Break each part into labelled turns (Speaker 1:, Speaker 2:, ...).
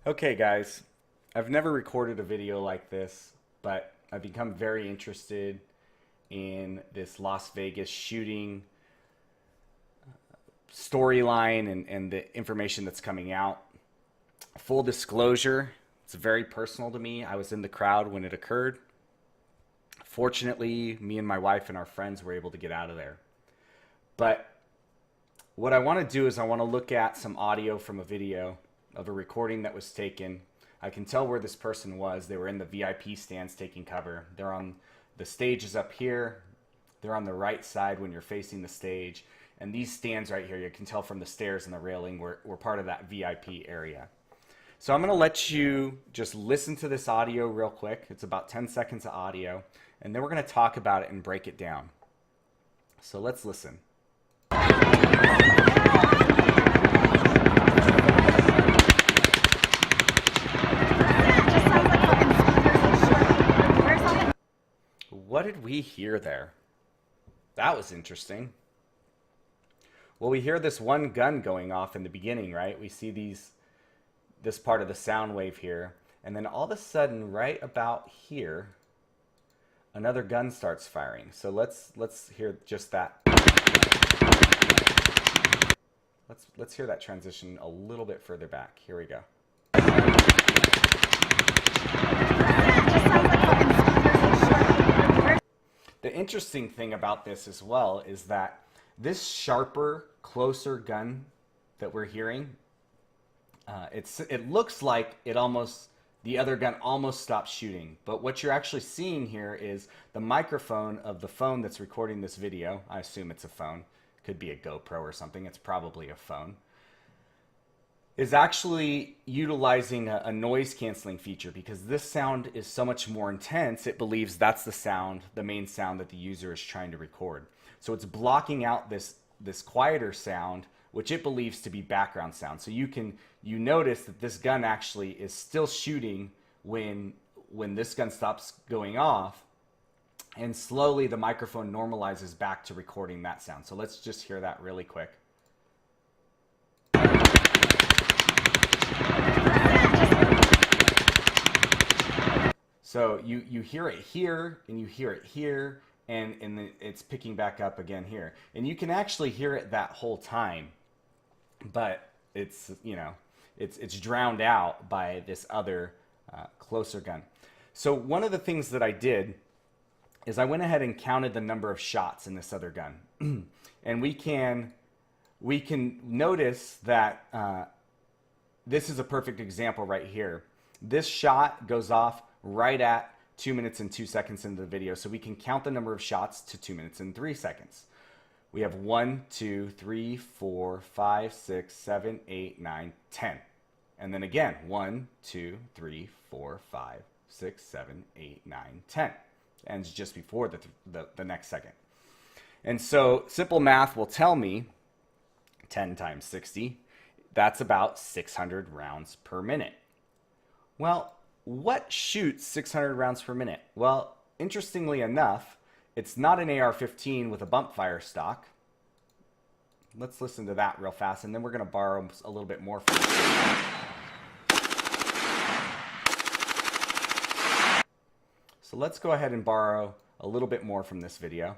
Speaker 1: Okay, guys, I've never recorded a video like this, but I've become very interested in this Las Vegas shooting storyline and the information that's coming out. Full disclosure, it's very personal to me. I was in the crowd when it occurred. Fortunately, me and my wife and our friends were able to get out of there. But what I want to do is I want to look at some audio from a video of a recording that was taken. I can tell where this person was. They were in the VIP stands taking cover. They're on the stage is up here. They're on the right side when you're facing the stage. And these stands right here, you can tell from the stairs and the railing, were part of that VIP area. So I'm going to let you just listen to this audio real quick. It's about 10 seconds of audio. And then we're going to talk about it and break it down. So let's listen. What did we hear there? That was interesting. Well, we hear this one gun going off in the beginning, right? We see this part of the sound wave here. And then all of a sudden, right about here, another gun starts firing. So let's hear just that. Let's hear that transition a little bit further back. Here we go. The interesting thing about this as well is that this sharper, closer gun that we're hearing, it looks like the other gun almost stopped shooting. But what you're actually seeing here is the microphone of the phone that's recording this video. I assume it's a phone. Could be a GoPro or something. It's probably a phone. Is actually utilizing a noise canceling feature because this sound is so much more intense. It believes that's the main sound that the user is trying to record. So it's blocking out this quieter sound, which it believes to be background sound. So you notice that this gun actually is still shooting when this gun stops going off, and slowly the microphone normalizes back to recording that sound. So let's just hear that really quick. So you hear it here, and you hear it here, and then it's picking back up again here. And you can actually hear it that whole time, but it's drowned out by this other closer gun. So one of the things that I did is I went ahead and counted the number of shots in this other gun. And we can notice that this is a perfect example right here. This shot goes off right at 2 minutes and 2 seconds into the video. So we can count the number of shots to 2 minutes and 3 seconds. We have 1, 2, 3, 4, 5, 6, 7, 8, 9, 10. And then again, 1, 2, 3, 4, 5, 6, 7, 8, 9, 10. Ends just before the next second. And so simple math will tell me 10 times 60, that's about 600 rounds per minute. Well, what shoots 600 rounds per minute? Well, interestingly enough, it's not an AR-15 with a bump fire stock. Let's listen to that real fast, and then we're going to borrow a little bit more from it. So let's go ahead and borrow a little bit more from this video.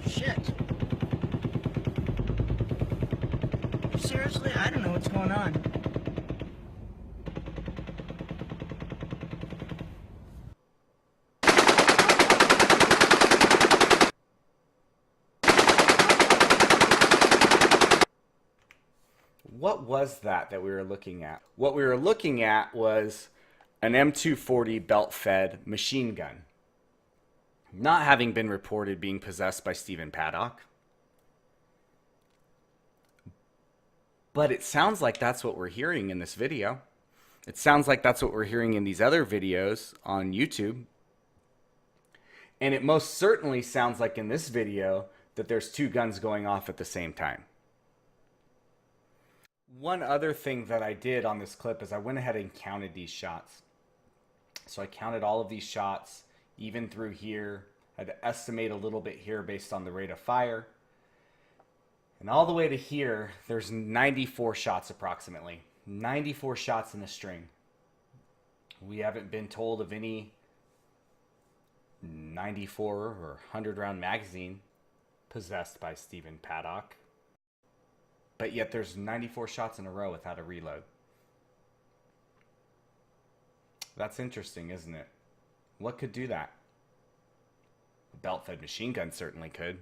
Speaker 2: Shit. Seriously, I don't know what's going on.
Speaker 1: What was that we were looking at? What we were looking at was an M240 belt-fed machine gun, not having been reported being possessed by Stephen Paddock. But it sounds like that's what we're hearing in this video. It sounds like that's what we're hearing in these other videos on YouTube. And it most certainly sounds like in this video that there's two guns going off at the same time. One other thing that I did on this clip is I went ahead and counted these shots. So I counted all of these shots, even through here. I had to estimate a little bit here based on the rate of fire. And all the way to here, there's 94 shots approximately. 94 shots in a string. We haven't been told of any 94 or 100 round magazine possessed by Stephen Paddock. But yet there's 94 shots in a row without a reload. That's interesting, isn't it? What could do that? A belt-fed machine gun certainly could.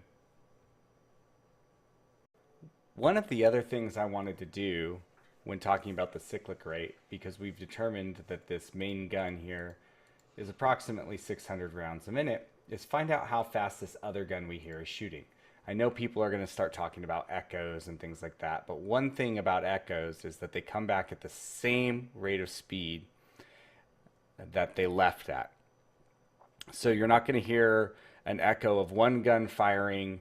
Speaker 1: One of the other things I wanted to do when talking about the cyclic rate, because we've determined that this main gun here is approximately 600 rounds a minute, is find out how fast this other gun we hear is shooting. I know people are going to start talking about echoes and things like that, but one thing about echoes is that they come back at the same rate of speed that they left at. So you're not going to hear an echo of one gun firing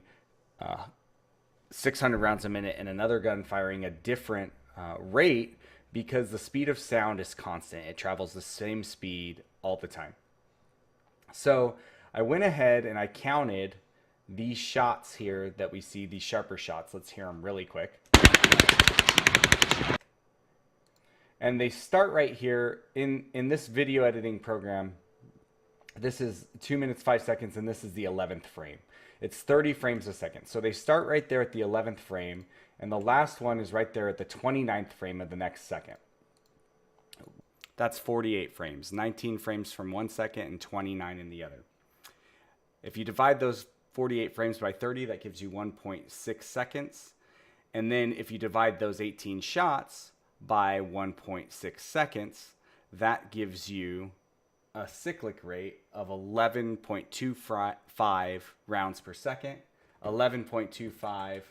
Speaker 1: 600 rounds a minute and another gun firing a different rate, because the speed of sound is constant. It travels the same speed all the time. So I went ahead and I counted these shots here that we see, these sharper shots. Let's hear them really quick. And they start right here in this video editing program. This is 2 minutes, 5 seconds, and this is the 11th frame. It's 30 frames a second. So they start right there at the 11th frame, and the last one is right there at the 29th frame of the next second. That's 48 frames, 19 frames from 1 second and 29 in the other. If you divide those 48 frames by 30, that gives you 1.6 seconds. And then if you divide those 18 shots by 1.6 seconds, that gives you a cyclic rate of 11.25 rounds per second. 11.25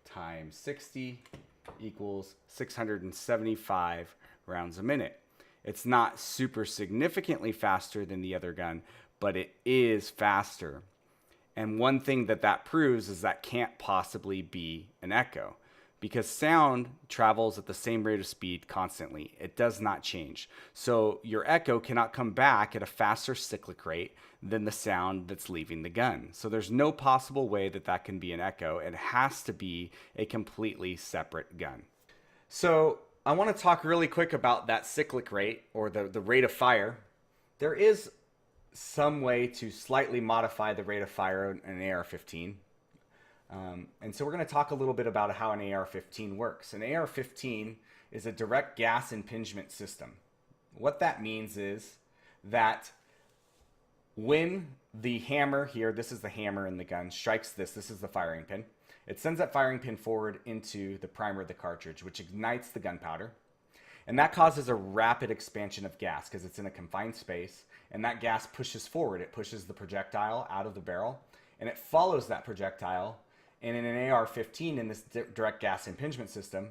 Speaker 1: times 60 equals 675 rounds a minute. It's not super significantly faster than the other gun, but it is faster. And one thing that proves is that can't possibly be an echo, because sound travels at the same rate of speed constantly. It does not change. So your echo cannot come back at a faster cyclic rate than the sound that's leaving the gun. So there's no possible way that can be an echo. It has to be a completely separate gun. So I want to talk really quick about that cyclic rate, or the rate of fire. There is some way to slightly modify the rate of fire in an AR-15. And so we're going to talk a little bit about how an AR-15 works. An AR-15 is a direct gas impingement system. What that means is that when the hammer here, this is the hammer in the gun, strikes this is the firing pin. It sends that firing pin forward into the primer of the cartridge, which ignites the gunpowder. And that causes a rapid expansion of gas because it's in a confined space, and that gas pushes forward. It pushes the projectile out of the barrel, and it follows that projectile. And in an AR-15, in this direct gas impingement system,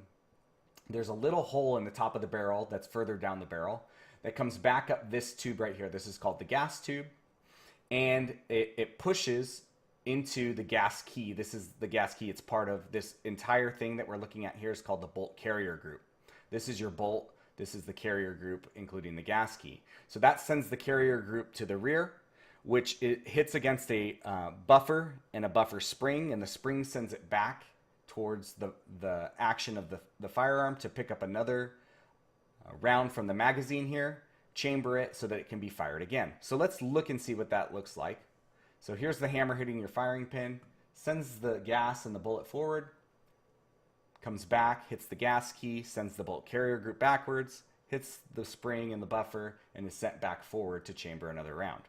Speaker 1: there's a little hole in the top of the barrel that's further down the barrel that comes back up this tube right here. This is called the gas tube, and it pushes into the gas key. This is the gas key. It's part of this entire thing that we're looking at here is called the bolt carrier group. This is your bolt. This is the carrier group, including the gas key. So that sends the carrier group to the rear, which it hits against a buffer and a buffer spring, and the spring sends it back towards the action of the firearm to pick up another round from the magazine here, chamber it so that it can be fired again. So let's look and see what that looks like. So here's the hammer hitting your firing pin, sends the gas and the bullet forward, comes back, hits the gas key, sends the bolt carrier group backwards, hits the spring and the buffer, and is sent back forward to chamber another round.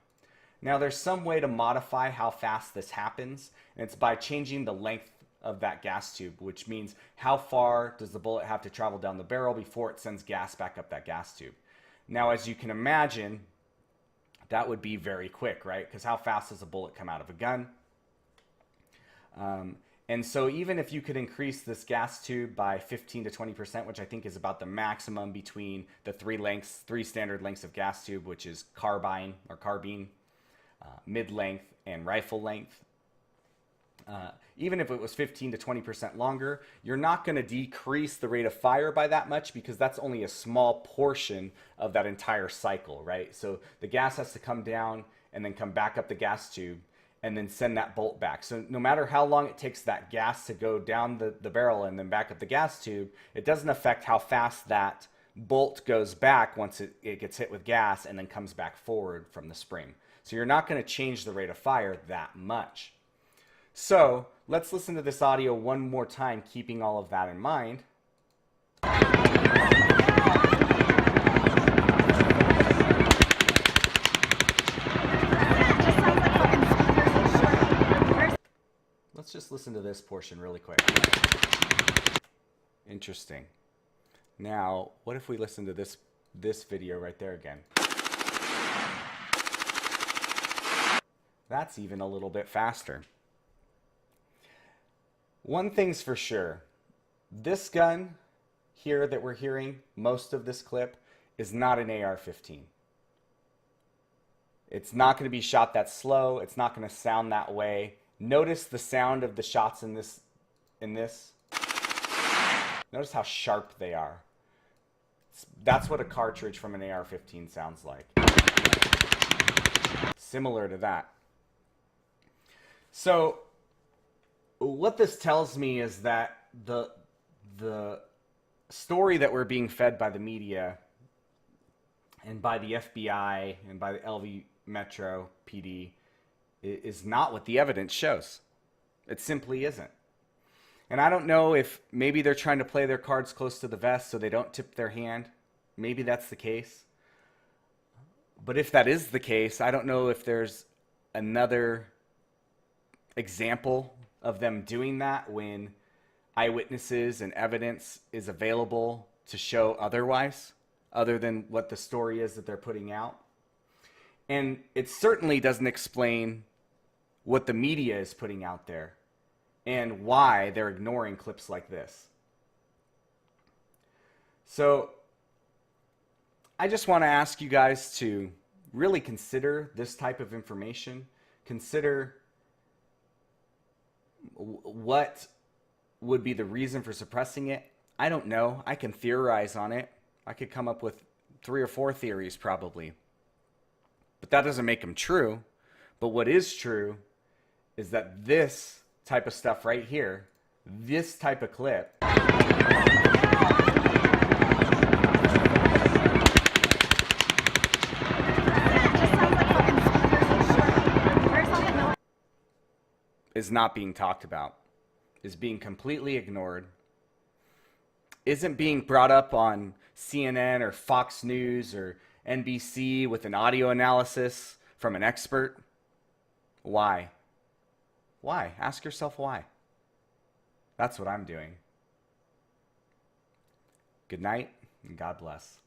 Speaker 1: Now there's some way to modify how fast this happens, and it's by changing the length of that gas tube, which means how far does the bullet have to travel down the barrel before it sends gas back up that gas tube. Now, as you can imagine, that would be very quick, right? Because how fast does a bullet come out of a gun? And so even if you could increase this gas tube by 15 to 20%, which I think is about the maximum between the three standard lengths of gas tube, which is carbine, mid-length, and rifle length. Even if it was 15 to 20% longer, you're not going to decrease the rate of fire by that much because that's only a small portion of that entire cycle, right? So the gas has to come down and then come back up the gas tube and then send that bolt back. So no matter how long it takes that gas to go down the barrel and then back up the gas tube, it doesn't affect how fast that bolt goes back once it gets hit with gas and then comes back forward from the spring. So you're not going to change the rate of fire that much. So let's listen to this audio one more time, keeping all of that in mind. Let's just listen to this portion really quick. Interesting. Now, what if we listen to this video right there again? That's even a little bit faster. One thing's for sure, this gun here that we're hearing most of this clip is not an AR-15. It's not going to be shot that slow. It's not going to sound that way. Notice the sound of the shots in this. Notice how sharp they are. That's what a cartridge from an AR-15 sounds like. Similar to that. So what this tells me is that the story that we're being fed by the media and by the FBI and by the LV Metro PD is not what the evidence shows. It simply isn't. And I don't know if maybe they're trying to play their cards close to the vest so they don't tip their hand. Maybe that's the case. But if that is the case, I don't know if there's another example of them doing that when eyewitnesses and evidence is available to show otherwise, other than what the story is that they're putting out. And it certainly doesn't explain what the media is putting out there and why they're ignoring clips like this. So I just want to ask you guys to really consider this type of information. Consider what would be the reason for suppressing it. I don't know. I can theorize on it. I could come up with 3 or 4 theories probably. But that doesn't make them true. But what is true is that this type of stuff right here, this type of clip, is not being talked about, is being completely ignored, isn't being brought up on CNN or Fox News or NBC with an audio analysis from an expert. Why? Why? Ask yourself why. That's what I'm doing. Good night and God bless.